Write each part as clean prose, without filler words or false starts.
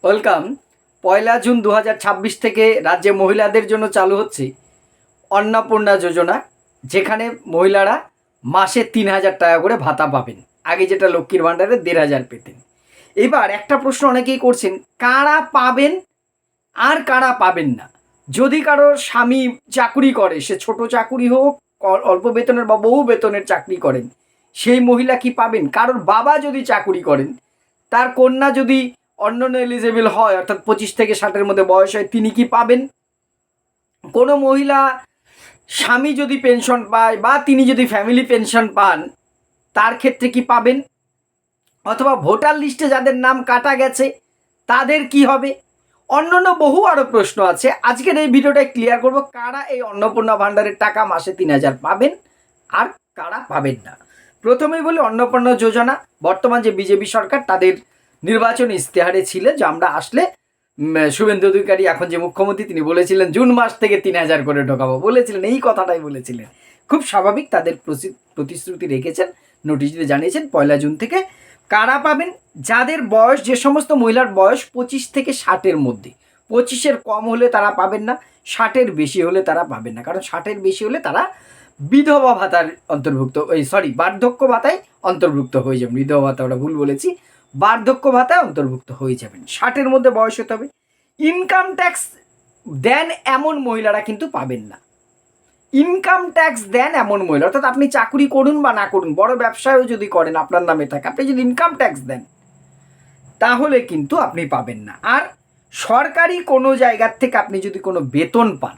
Welcome. 1 June 2026 থেকে রাজ্যে মহিলাদের জন্য চালু হচ্ছে অন্নপূর্ণা যোজনা, যেখানে মহিলারা মাসে 3,000 টাকা করে ভাতা পাবেন। আগে যেটা লক্ষ্মীর ভাণ্ডারে 1,500 পেতেন। এবার একটা প্রশ্ন অনেকেই করছেন, কারা পাবেন আর কারা পাবেন না। যদি কারোর স্বামী চাকরি করে, সে ছোট চাকরি হোক, অল্প বেতনের বা বহু বেতনের চাকরি করেন, সেই মহিলা কি পাবেন? কারোর বাবা যদি চাকরি করেন, তার কন্যা যদি অন্যান্য এলিজেবল হয়, অর্থাৎ 25 থেকে 60-এর মধ্যে বয়স হয়, তিনি কি পাবেন? কোনো মহিলা স্বামী যদি পেনশন পায় বা তিনি যদি ফ্যামিলি পেনশন পান, তার ক্ষেত্রে কি পাবেন? অথবা ভোটার লিস্টে যাদের নাম কাটা গেছে তাদের কি হবে? অন্যান্য বহু আরও প্রশ্ন আছে। আজকের এই ভিডিওটায় ক্লিয়ার করব কারা এই অন্নপূর্ণা ভাণ্ডারের টাকা মাসে 3,000 পাবেন আর কারা পাবেন না। প্রথমেই বলি, অন্নপূর্ণা যোজনা বর্তমান যে বিজেপি সরকার, তাদের নির্বাচন ইশতেহারে ছিল যে আমরা আসলে শুভেন্দু অধিকারী এখন যে মুখ্যমন্ত্রী, তিনি বলেছিলেন জুন মাস থেকে 3,000 করে ঢোকাবো, বলেছিলেন, এই কথাটাই বলেছিলেন। খুব স্বাভাবিক, তাদের প্রতিশ্রুতি রেখেছেন, নোটিশ দিয়ে জানিয়েছেন 1 জুন থেকে। কারা পাবেন? যাদের বয়স, যে সমস্ত মহিলার বয়স 25 থেকে 60-এর মধ্যে, 25-এর কম হলে তারা পাবেন না, 60-এর বেশি হলে তারা পাবেন না। কারণ 60-এর বেশি হলে তারা বিধবা ভাতার অন্তর্ভুক্ত, বার্ধক্য ভাতায় অন্তর্ভুক্ত হয়ে যাবেন। বিধবা ভাতা ওটা ভুল বলেছি, বার্ধক্য ভাতায় অন্তর্ভুক্ত হয়ে যাবেন। 60-এর মধ্যে বয়স হতে হবে। ইনকাম ট্যাক্স দেন এমন মহিলারা কিন্তু পাবেন না। ইনকাম ট্যাক্স দেন এমন মহিলা, অর্থাৎ আপনি চাকরি করুন বা না করুন, বড় ব্যবসায়ও যদি করেন, আপনার নামে থাকে, আপনি যদি ইনকাম ট্যাক্স দেন, তাহলে কিন্তু আপনি পাবেন না। আর সরকারি কোনো জায়গার থেকে আপনি যদি কোনো বেতন পান,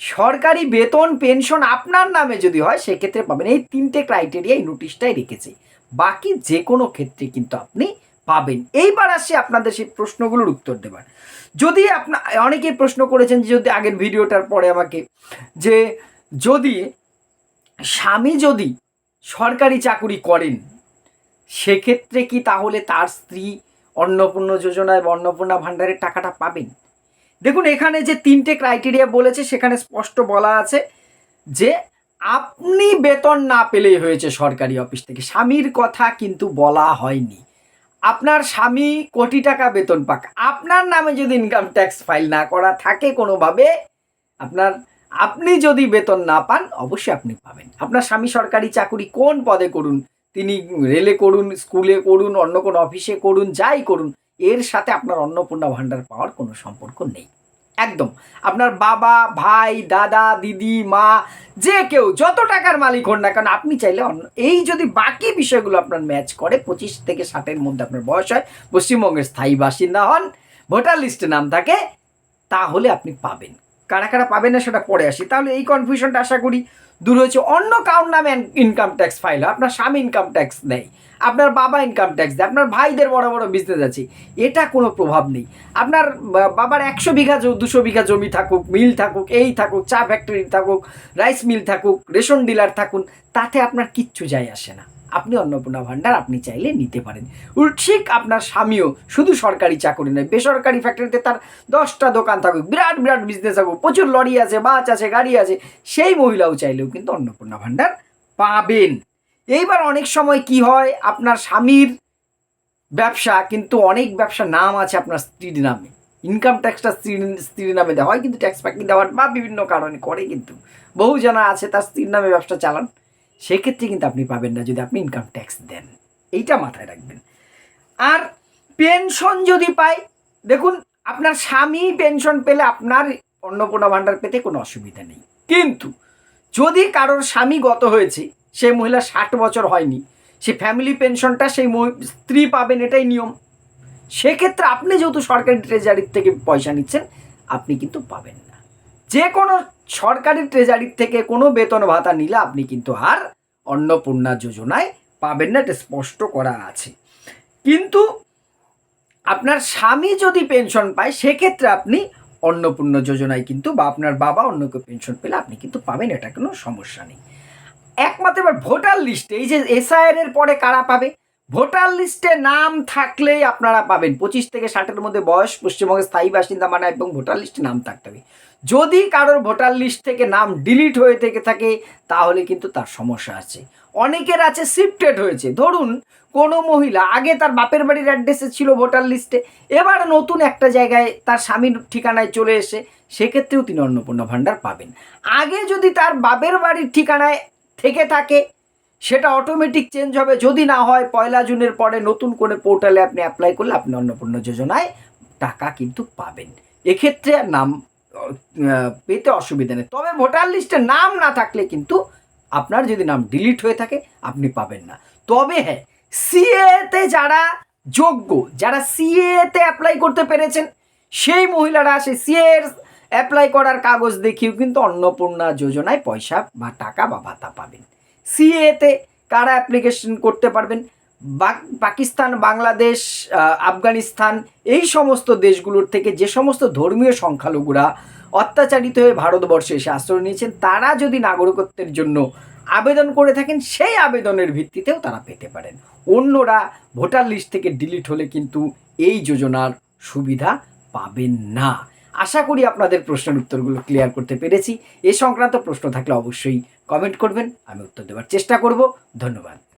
সরকারি বেতন পেনশন আপনার নামে যদি হয়, সেক্ষেত্রে পাবেন। এই 3টে ক্রাইটেরিয়া এই নোটিশটাই রেখেছে। বাকি যে কোনো ক্ষেত্রে কিন্তু আপনি পাবেন। এইবার আসি আপনাদের সেই প্রশ্নগুলোর উত্তর দেবার। যদি অনেকেই প্রশ্ন করেছেন, যদি আগের ভিডিওটার পরে আমাকে, যে যদি স্বামী যদি সরকারি চাকুরি করেন, সেক্ষেত্রে কি তাহলে তার স্ত্রী অন্নপূর্ণা যোজনায় বা অন্নপূর্ণা ভাণ্ডারের টাকাটা পাবেন? দেখুন, এখানে যে 3টে ক্রাইটেরিয়া বলেছে, সেখানে স্পষ্ট বলা আছে যে আপনি বেতন না পেলেই হয়েছে সরকারি অফিস থেকে। স্বামীর কথা কিন্তু বলা হয়নি। আপনার স্বামী কোটি টাকা বেতন পাক, আপনার নামে যদি ইনকাম ট্যাক্স ফাইল না করা থাকে কোনোভাবে, আপনি যদি বেতন না পান, অবশ্যই আপনি পাবেন। আপনার স্বামী সরকারি চাকুরি কোন পদে করুন, তিনি রেলে করুন, স্কুলে করুন, অন্য কোনো অফিসে করুন, যাই করুন, এর সাথে আপনার অন্নপূর্ণা ভাণ্ডার পাওয়ার কোনো সম্পর্ক নেই। একদম আপনার বাবা, ভাই, দাদা, দিদি, মা, যে কেউ যত টাকার মালিক হন না কেন, আপনি চাইলে এই যদি বাকি বিষয়গুলো আপনার ম্যাচ করে, 25 থেকে 60-এর মধ্যে আপনার বয়স হয়, পশ্চিমবঙ্গের স্থায়ী বাসিন্দা হন, ভোটার লিস্টে নাম থাকে, তাহলে আপনি পাবেন। কারা কারা পাবেন না সেটা পরে আসি। তাহলে এই কনফিউশনটা আশা করি দূর হয়েছে। অন্য কারোর নামে ইনকাম ট্যাক্স ফাইল হয়, আপনার স্বামী ইনকাম ট্যাক্স দেয়, আপনার বাবা ইনকাম ট্যাক্স দেয়, আপনার ভাইদের বড় বড় বিজনেস আছে, এটা কোনো প্রভাব নেই। আপনার বাবার 100 বিঘা 200 বিঘা জমি থাকুক, মিল থাকুক, এই থাকুক, চা ফ্যাক্টরি থাকুক, রাইস মিল থাকুক, রেশন ডিলার থাকুন, তাতে আপনার কিচ্ছু যায় আসে না। আপনি অন্নপূর্ণা ভাণ্ডার আপনি চাইলে নিতে পারেন। ঠিক আপনার স্বামীও শুধু সরকারি চাকরি নয়, বেসরকারি ফ্যাক্টরিতে তার 10টা দোকান থাকুক, বিরাট বিরাট বিজনেস থাকুক, প্রচুর লরি আছে, বাস আছে, গাড়ি আছে, সেই মহিলাও চাইলেও কিন্তু অন্নপূর্ণা ভাণ্ডার পাবেন। এইবার অনেক সময় কি হয়, আপনার স্বামীর ব্যবসা, কিন্তু অনেক ব্যবসা নাম আছে আপনার স্ত্রীর নামে, ইনকাম ট্যাক্সটা স্ত্রীর নামে দেওয়া হয়, কিন্তু ট্যাক্স ফাঁকি দেওয়ার বা বিভিন্ন কারণে করে, কিন্তু বহু জানা আছে তার স্ত্রীর নামে ব্যবসা চালান, সেক্ষেত্রে কিন্তু আপনি পাবেন না যদি আপনি ইনকাম ট্যাক্স দেন। এইটা মাথায় রাখবেন। আর পেনশন যদি পায়, দেখুন, আপনার স্বামী পেনশন পেলে আপনার অন্নপূর্ণা ভাণ্ডার পেতে কোনো অসুবিধা নেই। কিন্তু যদি কারোর স্বামী গত হয়েছে, সেই মহিলা 60 বছর হয়নি, সে ফ্যামিলি পেনশনটা সেই স্ত্রী পাবেন, এটাই নিয়ম। সেক্ষেত্রে আপনি যেহেতু সরকারি ট্রেজারির থেকে পয়সা নিচ্ছেন, আপনি কিন্তু পাবেন না। যে কোনো সরকারি ট্রেজারির থেকে কোনো বেতন ভাতা নিলে আপনি কিন্তু আর অন্নপূর্ণা যোজনায় পাবেন না, এটা স্পষ্ট করা আছে। কিন্তু আপনার স্বামী যদি পেনশন পায়, সেক্ষেত্রে আপনি অন্নপূর্ণা যোজনায় কিন্তু, বা আপনার বাবা অন্য কেউ পেনশন পেলে আপনি কিন্তু পাবেন, এটা কোনো সমস্যা নেই। একমাত্র এবার ভোটার লিস্টে, এই যে এসআইআর এর পরে কারা পাবে, ভোটার লিস্টে নাম থাকলেই আপনারা পাবেন। 25 থেকে 60-এর মধ্যে বয়স, পশ্চিমবঙ্গের স্থায়ী বাসিন্দা মানে, এবং ভোটার লিস্টে নাম থাকতে হবে। যদি কারোর ভোটার লিস্ট থেকে নাম ডিলিট হয়ে থেকে থাকে, তাহলে কিন্তু তার সমস্যা আছে। অনেকের আছে শিফটেড হয়েছে। ধরুন কোনো মহিলা আগে তার বাপের বাড়ির অ্যাড্রেসে ছিল ভোটার লিস্টে, এবার নতুন একটা জায়গায় তার স্বামীর ঠিকানায় চলে এসে, সেক্ষেত্রেও তিনি অন্নপূর্ণা ভাণ্ডার পাবেন। আগে যদি তার বাপের বাড়ির ঠিকানায় থেকে থাকে সেটা অটোমেটিক চেঞ্জ হবে, যদি না হয় 1 জুনের পরে নতুন করে পোর্টালে আপনি অ্যাপ্লাই করলে আপনি অন্নপূর্ণা যোজনায় টাকা কিন্তু পাবেন। এক্ষেত্রে নাম পেতে অসুবিধা নেই, তবে ভোটার লিস্টে নাম না থাকলে কিন্তু আপনার যদি নাম ডিলিট হয়ে থাকে আপনি পাবেন না। তবে হ্যাঁ, সিএতে যারা যোগ্য, যারা সিএতে অ্যাপ্লাই করতে পেরেছেন, সেই মহিলারা সেই সিএর অ্যাপ্লাই করার কাগজ দেখিয়েও কিন্তু অন্নপূর্ণা যোজনায় পয়সা বা টাকা বা ভাতা পাবেন। সিএতে কারা অ্যাপ্লিকেশন করতে পারবেন? পাকিস্তান, বাংলাদেশ, আফগানিস্তান, এই সমস্ত দেশগুলোর থেকে যে সমস্ত ধর্মীয় সংখ্যালঘুরা অত্যাচারিত হয়ে ভারতবর্ষে এসে আশ্রয় নিয়েছেন, তারা যদি নাগরিকত্বের জন্য আবেদন করে থাকেন, সেই আবেদনের ভিত্তিতেও তারা পেতে পারেন। অন্যরা ভোটার লিস্ট থেকে ডিলিট হলে কিন্তু এই যোজনার সুবিধা পাবেন না। আশা করি আপনাদের প্রশ্নের উত্তরগুলো ক্লিয়ার করতে পেরেছি। এ সংক্রান্ত প্রশ্ন থাকলে অবশ্যই কমেন্ট করবেন, আমি উত্তর দেওয়ার চেষ্টা করব। ধন্যবাদ।